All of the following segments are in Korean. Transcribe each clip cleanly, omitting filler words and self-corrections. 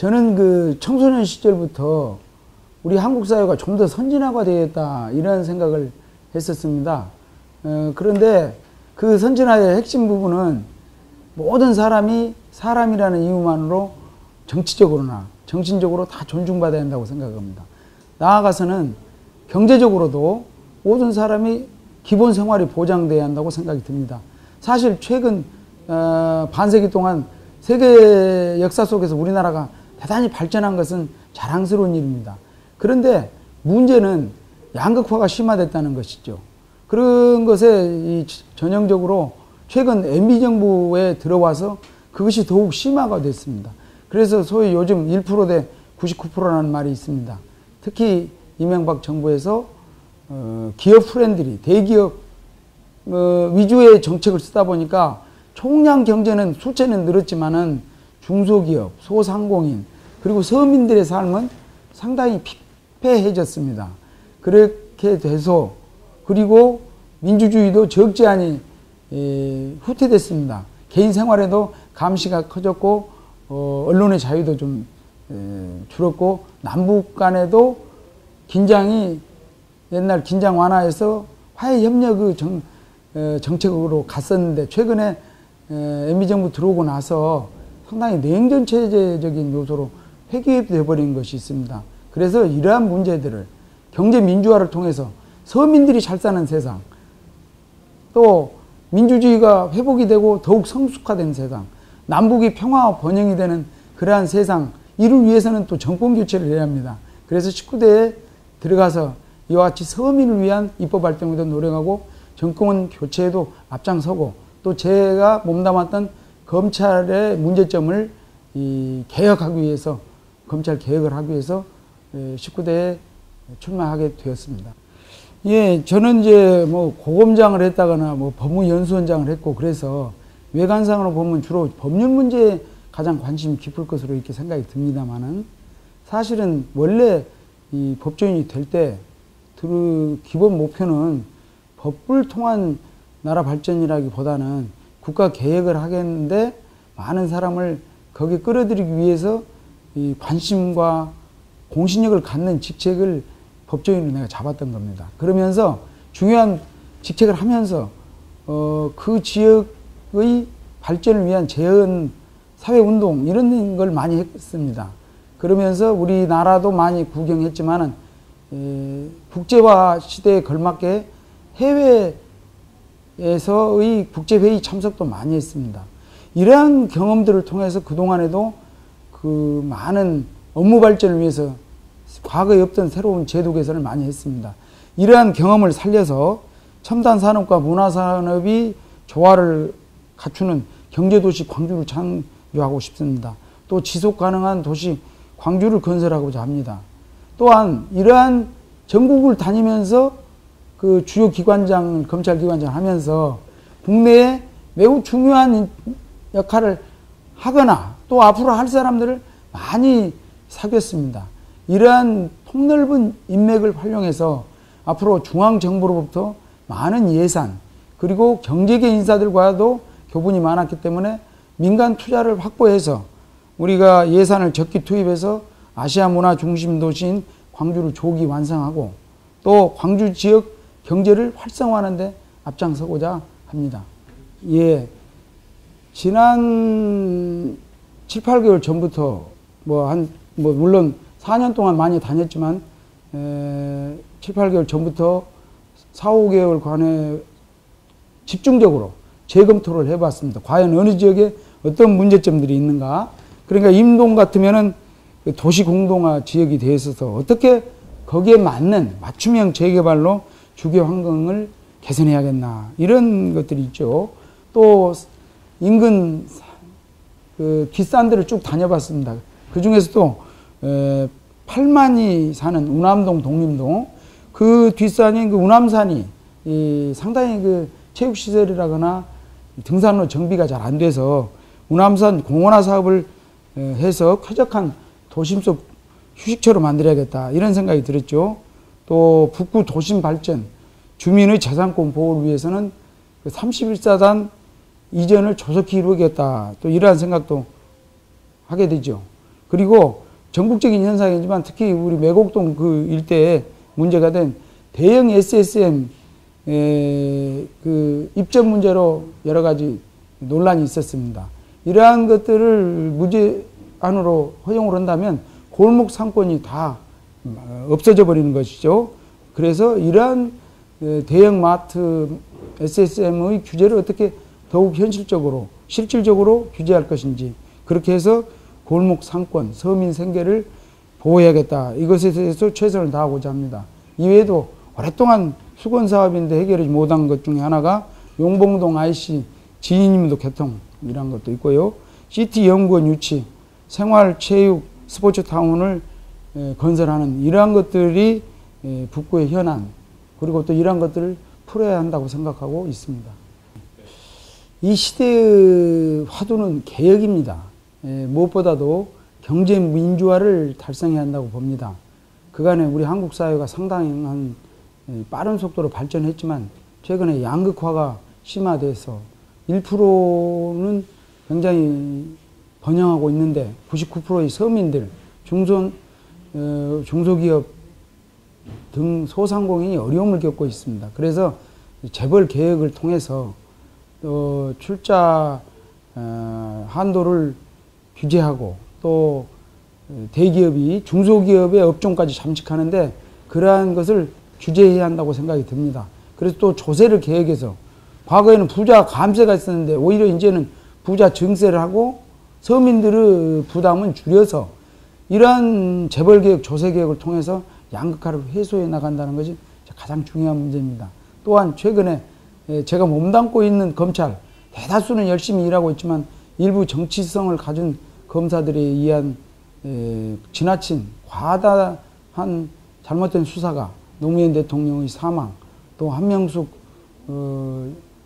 저는 그 청소년 시절부터 우리 한국 사회가 좀 더 선진화가 되겠다 이런 생각을 했었습니다. 그런데 그 선진화의 핵심 부분은 모든 사람이 사람이라는 이유만으로 정치적으로나 정신적으로 다 존중받아야 한다고 생각합니다. 나아가서는 경제적으로도 모든 사람이 기본 생활이 보장돼야 한다고 생각이 듭니다. 사실 최근 반세기 동안 세계 역사 속에서 우리나라가 대단히 발전한 것은 자랑스러운 일입니다. 그런데 문제는 양극화가 심화됐다는 것이죠. 그런 것에 전형적으로 최근 MB 정부에 들어와서 그것이 더욱 심화가 됐습니다. 그래서 소위 요즘 1% 대 99%라는 말이 있습니다. 특히 이명박 정부에서 기업 프렌들리, 대기업 위주의 정책을 쓰다 보니까 총량 경제는 숫자는 늘었지만은 중소기업, 소상공인, 그리고 서민들의 삶은 상당히 피폐해졌습니다. 그렇게 돼서 그리고 민주주의도 적지 않이 후퇴됐습니다. 개인 생활에도 감시가 커졌고 언론의 자유도 좀 줄었고 남북 간에도 긴장이 옛날 긴장 완화해서 화해 협력의 정책으로 갔었는데 최근에 MB 정부 들어오고 나서 상당히 냉전 체제적인 요소로 폐기되어 버린 것이 있습니다. 그래서 이러한 문제들을 경제 민주화를 통해서 서민들이 잘 사는 세상, 또 민주주의가 회복이 되고 더욱 성숙화된 세상, 남북이 평화와 번영이 되는 그러한 세상, 이를 위해서는 또 정권 교체를 해야 합니다. 그래서 19대에 들어가서 이와 같이 서민을 위한 입법 발전에도 노력하고 정권 교체에도 앞장서고 또 제가 몸담았던 검찰의 문제점을 개혁하기 위해서 검찰 개혁을 하기 위해서 19대에 출마하게 되었습니다. 예, 저는 이제 뭐 고검장을 했다거나 뭐 법무연수원장을 했고 그래서 외관상으로 보면 주로 법률 문제에 가장 관심이 깊을 것으로 이렇게 생각이 듭니다만은 사실은 원래 이 법조인이 될 때 기본 목표는 법을 통한 나라 발전이라기보다는 국가 개혁을 하겠는데 많은 사람을 거기에 끌어들이기 위해서 이 관심과 공신력을 갖는 직책을 법조인으로 내가 잡았던 겁니다. 그러면서 중요한 직책을 하면서 그 지역의 발전을 위한 재헌, 사회운동 이런 걸 많이 했습니다. 그러면서 우리나라도 많이 구경했지만은 국제화 시대에 걸맞게 해외에서의 국제회의 참석도 많이 했습니다. 이러한 경험들을 통해서 그동안에도 그 많은 업무 발전을 위해서 과거에 없던 새로운 제도 개선을 많이 했습니다. 이러한 경험을 살려서 첨단 산업과 문화 산업이 조화를 갖추는 경제도시 광주를 창조하고 싶습니다. 또 지속 가능한 도시 광주를 건설하고자 합니다. 또한 이러한 전국을 다니면서 그 주요 기관장, 검찰 기관장 하면서 국내에 매우 중요한 역할을 하거나 또 앞으로 할 사람들을 많이 사귀었습니다. 이러한 폭넓은 인맥을 활용해서 앞으로 중앙정부로부터 많은 예산 그리고 경제계 인사들과도 교분이 많았기 때문에 민간 투자를 확보해서 우리가 예산을 적기 투입해서 아시아 문화 중심 도시인 광주를 조기 완성하고 또 광주 지역 경제를 활성화하는 데 앞장서고자 합니다. 예. 지난 7, 8개월 전부터 물론 4년 동안 많이 다녔지만 7, 8개월 전부터 4, 5개월 관에 집중적으로 재검토를 해봤습니다. 과연 어느 지역에 어떤 문제점들이 있는가. 그러니까 임동 같으면은 도시 공동화 지역이 되어 있어서 어떻게 거기에 맞는 맞춤형 재개발로 주거 환경을 개선해야겠나 이런 것들이 있죠. 또 인근 그 뒷산들을 쭉 다녀봤습니다. 그 중에서도 8만이 사는 운암동, 독림동 그 뒷산인 그 운암산이 상당히 그 체육시설이라거나 등산로 정비가 잘 안 돼서 운암산 공원화 사업을 해서 쾌적한 도심 속 휴식처로 만들어야겠다 이런 생각이 들었죠. 또 북구 도심 발전, 주민의 재산권 보호를 위해서는 31사단 이전을 조속히 이루겠다 또 이러한 생각도 하게 되죠. 그리고 전국적인 현상이지만 특히 우리 매곡동 그 일대에 문제가 된 대형 SSM 그 입점 문제로 여러 가지 논란이 있었습니다. 이러한 것들을 무제한으로 허용을 한다면 골목 상권이 다 없어져 버리는 것이죠. 그래서 이러한 대형 마트 SSM의 규제를 어떻게 더욱 현실적으로 실질적으로 규제할 것인지, 그렇게 해서 골목 상권 서민 생계를 보호해야겠다, 이것에 대해서 최선을 다하고자 합니다. 이외에도 오랫동안 수건 사업인데 해결하지 못한 것 중에 하나가 용봉동 IC 지인임도 개통이란 것도 있고요. 시티 연구원 유치, 생활 체육 스포츠 타운을 건설하는 이러한 것들이 북구의 현안, 그리고 또 이러한 것들을 풀어야 한다고 생각하고 있습니다. 이 시대의 화두는 개혁입니다. 무엇보다도 경제 민주화를 달성해야 한다고 봅니다. 그간에 우리 한국 사회가 상당한 빠른 속도로 발전했지만 최근에 양극화가 심화돼서 1%는 굉장히 번영하고 있는데 99%의 서민들, 중소기업 등 소상공인이 어려움을 겪고 있습니다. 그래서 재벌 개혁을 통해서 출자 한도를 규제하고 또 대기업이 중소기업의 업종까지 잠식하는데 그러한 것을 규제해야 한다고 생각이 듭니다. 그래서 또 조세를 개혁해서, 과거에는 부자 감세가 있었는데 오히려 이제는 부자 증세를 하고 서민들의 부담은 줄여서 이러한 재벌개혁, 조세개혁을 통해서 양극화를 해소해 나간다는 것이 가장 중요한 문제입니다. 또한 최근에 제가 몸담고 있는 검찰, 대다수는 열심히 일하고 있지만 일부 정치성을 가진 검사들에 의한 지나친 과다한 잘못된 수사가, 노무현 대통령의 사망, 또 한명숙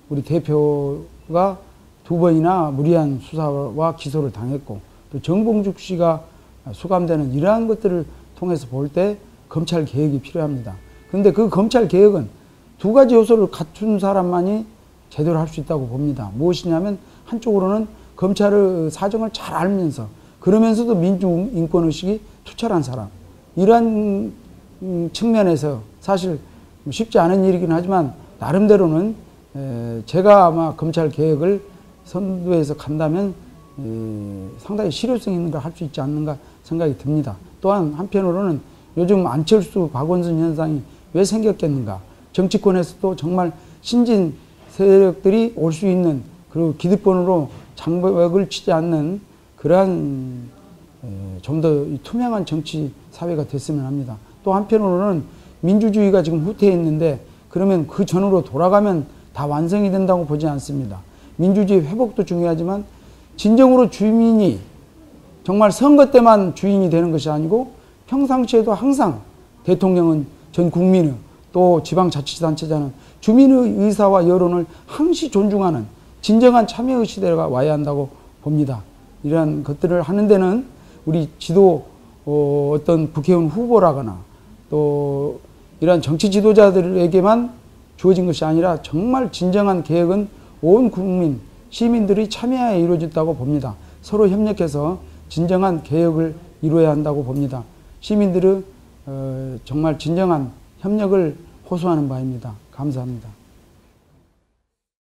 우리 대표가 2번이나 무리한 수사와 기소를 당했고, 또 정봉죽 씨가 수감되는 이러한 것들을 통해서 볼 때 검찰 개혁이 필요합니다. 그런데 그 검찰 개혁은 두 가지 요소를 갖춘 사람만이 제대로 할 수 있다고 봅니다. 무엇이냐면, 한쪽으로는 검찰의 사정을 잘 알면서 그러면서도 민주인권의식이 투철한 사람, 이러한 측면에서 사실 쉽지 않은 일이긴 하지만 나름대로는 제가 아마 검찰 개혁을 선도해서 간다면 상당히 실효성 있는 걸 할 수 있지 않는가 생각이 듭니다. 또한 한편으로는 요즘 안철수, 박원순 현상이 왜 생겼겠는가, 정치권에서도 정말 신진 세력들이 올 수 있는, 그리고 기득권으로 장벽을 치지 않는 그러한 좀 더 투명한 정치 사회가 됐으면 합니다. 또 한편으로는 민주주의가 지금 후퇴해 있는데 그러면 그 전으로 돌아가면 다 완성이 된다고 보지 않습니다. 민주주의 회복도 중요하지만 진정으로 주민이 정말 선거 때만 주인이 되는 것이 아니고 평상시에도 항상 대통령은 전 국민의, 또 지방자치단체장은 주민의 의사와 여론을 항시 존중하는 진정한 참여의 시대가 와야 한다고 봅니다. 이러한 것들을 하는 데는 우리 지도 어떤 국회의원 후보라거나 또 이러한 정치 지도자들에게만 주어진 것이 아니라 정말 진정한 개혁은 온 국민, 시민들이 참여하에 이루어졌다고 봅니다. 서로 협력해서 진정한 개혁을 이루어야 한다고 봅니다. 시민들의 정말 진정한 협력을 호소하는 바입니다. 감사합니다.